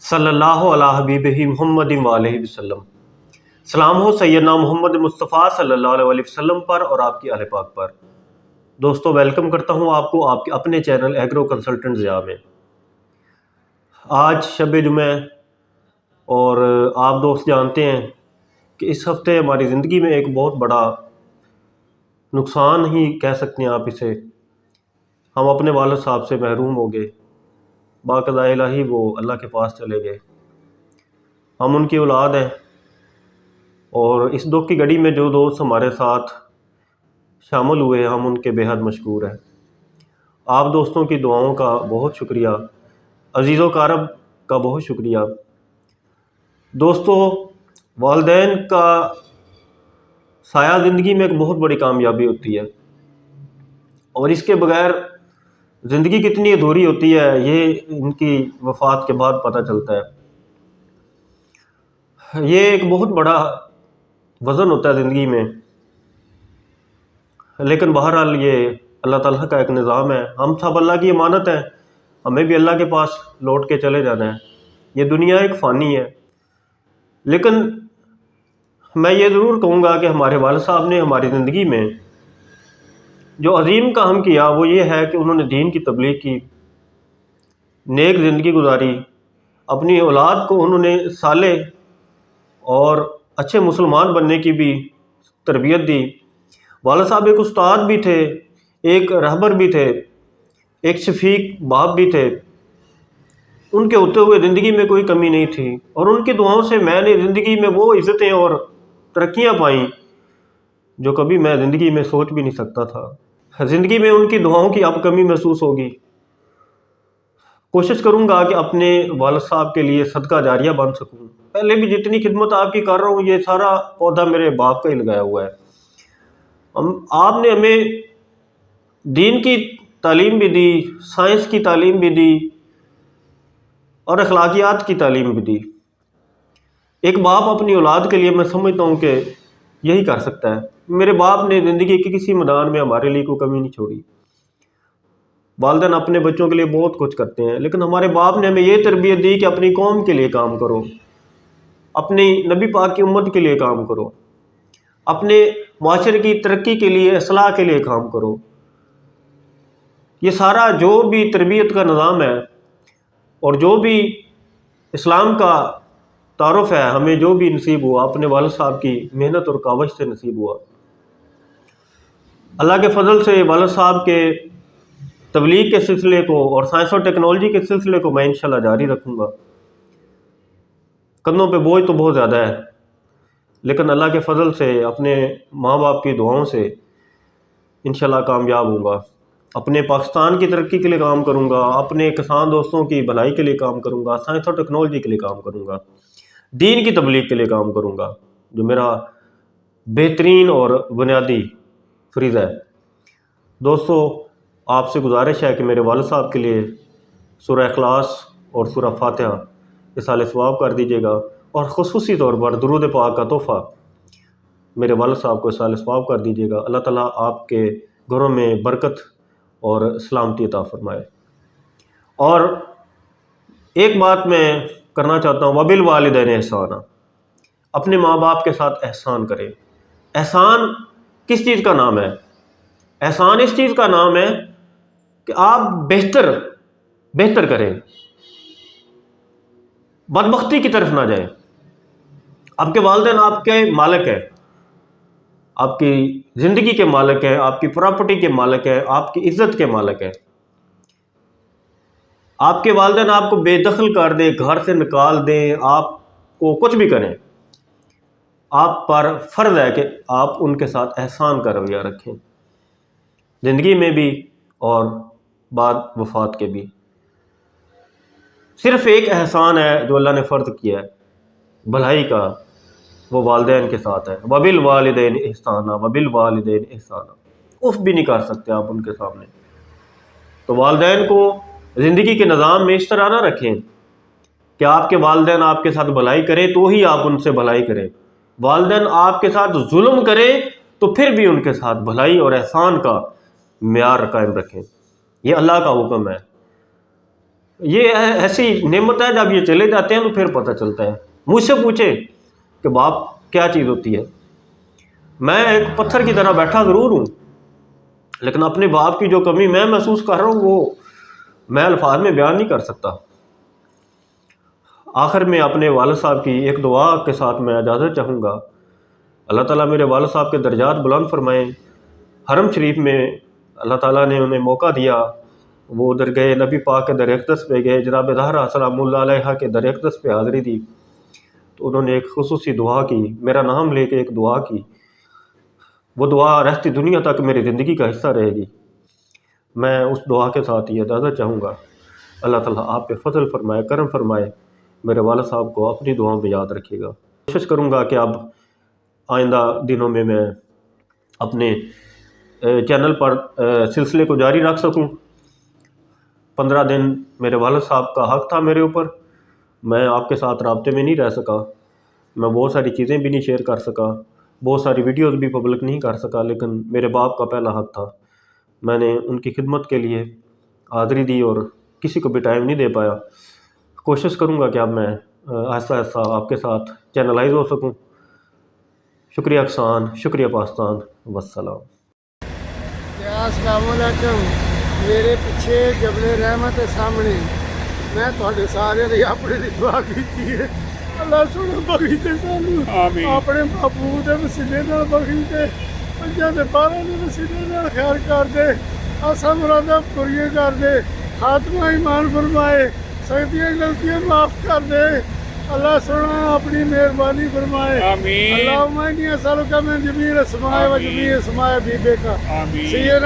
صلی اللہ علیہ حبیبہ محمد وآلہ وسلم۔ سلام ہو سیدنا محمد مصطفیٰ صلی اللہ علیہ وسلم پر اور آپ کی اہل پاک پر۔ دوستو ویلکم کرتا ہوں آپ کو آپ کے اپنے چینل ایگرو کنسلٹنٹ ضیاء میں۔ آج شب جمعہ اور آپ دوست جانتے ہیں کہ اس ہفتے ہماری زندگی میں ایک بہت بڑا نقصان ہی کہہ سکتے ہیں آپ اسے، ہم اپنے والد صاحب سے محروم ہو گئے، باقضاء الہی وہ اللہ کے پاس چلے گئے۔ ہم ان کی اولاد ہیں اور اس دکھ کی گھڑی میں جو دوست ہمارے ساتھ شامل ہوئے ہم ان کے بے حد مشکور ہیں۔ آپ دوستوں کی دعاؤں کا بہت شکریہ، عزیز و اقارب کا بہت شکریہ۔ دوستو والدین کا سایہ زندگی میں ایک بہت بڑی کامیابی ہوتی ہے اور اس کے بغیر زندگی کتنی ادھوری ہوتی ہے یہ ان کی وفات کے بعد پتہ چلتا ہے۔ یہ ایک بہت بڑا وزن ہوتا ہے زندگی میں، لیکن بہرحال یہ اللہ تعالیٰ کا ایک نظام ہے، ہم سب اللہ کی امانت ہیں، ہمیں بھی اللہ کے پاس لوٹ کے چلے جانا ہے۔ یہ دنیا ایک فانی ہے، لیکن میں یہ ضرور کہوں گا کہ ہمارے والد صاحب نے ہماری زندگی میں جو عظیم کام کیا وہ یہ ہے کہ انہوں نے دین کی تبلیغ کی، نیک زندگی گزاری، اپنی اولاد کو انہوں نے صالح اور اچھے مسلمان بننے کی بھی تربیت دی۔ والد صاحب ایک استاد بھی تھے، ایک رہبر بھی تھے، ایک شفیق باپ بھی تھے، ان کے ہوتے ہوئے زندگی میں کوئی کمی نہیں تھی اور ان کی دعاؤں سے میں نے زندگی میں وہ عزتیں اور ترقیاں پائیں جو کبھی میں زندگی میں سوچ بھی نہیں سکتا تھا۔ زندگی میں ان کی دعاؤں کی اب کمی محسوس ہوگی۔ کوشش کروں گا کہ اپنے والد صاحب کے لیے صدقہ جاریہ بن سکوں۔ پہلے بھی جتنی خدمت آپ کی کر رہا ہوں یہ سارا پودا میرے باپ کا ہی لگایا ہوا ہے۔ آپ نے ہمیں دین کی تعلیم بھی دی، سائنس کی تعلیم بھی دی اور اخلاقیات کی تعلیم بھی دی۔ ایک باپ اپنی اولاد کے لیے میں سمجھتا ہوں کہ یہی کر سکتا ہے۔ میرے باپ نے زندگی کے کسی میدان میں ہمارے لیے کوئی کمی نہیں چھوڑی۔ والدین اپنے بچوں کے لیے بہت کچھ کرتے ہیں، لیکن ہمارے باپ نے ہمیں یہ تربیت دی کہ اپنی قوم کے لیے کام کرو، اپنی نبی پاک کی امت کے لیے کام کرو، اپنے معاشرے کی ترقی کے لیے، اصلاح کے لیے کام کرو۔ یہ سارا جو بھی تربیت کا نظام ہے اور جو بھی اسلام کا تعارف ہے ہمیں جو بھی نصیب ہوا اپنے والد صاحب کی محنت اور کاوش سے نصیب ہوا۔ اللہ کے فضل سے والد صاحب کے تبلیغ کے سلسلے کو اور سائنس اور ٹیکنالوجی کے سلسلے کو میں انشاءاللہ جاری رکھوں گا۔ کندھوں پہ بوجھ تو بہت زیادہ ہے، لیکن اللہ کے فضل سے اپنے ماں باپ کی دعاؤں سے انشاءاللہ کامیاب ہوں گا۔ اپنے پاکستان کی ترقی کے لیے کام کروں گا، اپنے کسان دوستوں کی بھلائی کے لیے کام کروں گا، سائنس اور ٹیکنالوجی کے لیے کام کروں گا، دین کی تبلیغ کے لیے کام کروں گا، جو میرا بہترین اور بنیادی فریضہ ہے۔ دوستو آپ سے گزارش ہے کہ میرے والد صاحب کے لیے سورہ اخلاص اور سورہ فاتحہ ایصال ثواب کر دیجیے گا، اور خصوصی طور پر درود پاک کا تحفہ میرے والد صاحب کو ایصال ثواب کر دیجیے گا۔ اللہ تعالیٰ آپ کے گھروں میں برکت اور سلامتی عطا فرمائے۔ اور ایک بات میں کرنا چاہتا ہوں، وبالوالدین احسانا، اپنے ماں باپ کے ساتھ احسان کریں۔ احسان کس چیز کا نام ہے؟ احسان اس چیز کا نام ہے کہ آپ بہتر کریں، بدبختی کی طرف نہ جائیں۔ آپ کے والدین آپ کے مالک ہیں، آپ کی زندگی کے مالک ہیں، آپ کی پراپرٹی کے مالک ہیں، آپ کی عزت کے مالک ہیں۔ آپ کے والدین آپ کو بے دخل کر دیں، گھر سے نکال دیں، آپ کو کچھ بھی کریں، آپ پر فرض ہے کہ آپ ان کے ساتھ احسان کا رویہ رکھیں، زندگی میں بھی اور بعد وفات کے بھی۔ صرف ایک احسان ہے جو اللہ نے فرض کیا ہے بھلائی کا، وہ والدین کے ساتھ ہے۔ وبالوالدین احسانا، وبالوالدین احسانا، اف بھی نہیں کر سکتے آپ ان کے سامنے۔ تو والدین کو زندگی کے نظام میں اس طرح نہ رکھیں کہ آپ کے والدین آپ کے ساتھ بھلائی کریں تو ہی آپ ان سے بھلائی کریں، والدین آپ کے ساتھ ظلم کریں تو پھر بھی ان کے ساتھ بھلائی اور احسان کا معیار قائم رکھیں۔ یہ اللہ کا حکم ہے۔ یہ ایسی نعمت ہے، جب یہ چلے جاتے ہیں تو پھر پتہ چلتا ہے۔ مجھ سے پوچھے کہ باپ کیا چیز ہوتی ہے، میں ایک پتھر کی طرح بیٹھا ضرور ہوں، لیکن اپنے باپ کی جو کمی میں محسوس کر رہا ہوں وہ میں الفاظ میں بیان نہیں کر سکتا۔ آخر میں اپنے والد صاحب کی ایک دعا کے ساتھ میں اجازت چاہوں گا۔ اللہ تعالیٰ میرے والد صاحب کے درجات بلند فرمائیں۔ حرم شریف میں اللہ تعالیٰ نے انہیں موقع دیا، وہ ادھر گئے، نبی پاک کے در اقدس پہ گئے، جناب زہرا سلام اللہ علیہا کے در اقدس پہ حاضری دی، تو انہوں نے ایک خصوصی دعا کی، میرا نام لے کے ایک دعا کی۔ وہ دعا رہتی دنیا تک میری زندگی کا حصہ رہے گی۔ میں اس دعا کے ساتھ یہ اجازت چاہوں گا۔ اللہ تعالیٰ آپ پہ فضل فرمائے، کرم فرمائے، میرے والد صاحب کو اپنی دعاؤں میں یاد رکھے گا۔ کوشش کروں گا کہ اب آئندہ دنوں میں اپنے چینل پر سلسلے کو جاری رکھ سکوں۔ 15 دن میرے والد صاحب کا حق تھا میرے اوپر، میں آپ کے ساتھ رابطے میں نہیں رہ سکا، میں بہت ساری چیزیں بھی نہیں شیئر کر سکا، بہت ساری ویڈیوز بھی پبلک نہیں کر سکا، لیکن میرے باپ کا پہلا حق تھا، میں نے ان کی خدمت کے لیے حاضری دی اور کسی کو بھی ٹائم نہیں دے پایا۔ کوشش کروں گا کہ اب میں آہستہ آہستہ آپ کے ساتھ چینلائز ہو سکوں۔ شکریہ احسان، شکریہ پاکستان، والسلام۔ السلام علیکم۔ میرے پیچھے جبل رحمت کے سامنے میں تھوڑے سارے لیے اپنے لیے دعا کی ہے۔ اللہ سونا بخش دے سانو اپنے محبوب دے وسیلے نال بخش دے، پنجاں دے 12 دے وسیلے نال خیر کر دے، آسا مراداں پوریاں کر دے، خاتمہ ایمان فرمائے، سختیاں غلطیاں معاف کر دے۔ اللہ سونا اپنی مہربانی فرمائے۔ اللہم انی اسألک من جمیع الاسماء و جمیع اسماء حبیبک سیدنا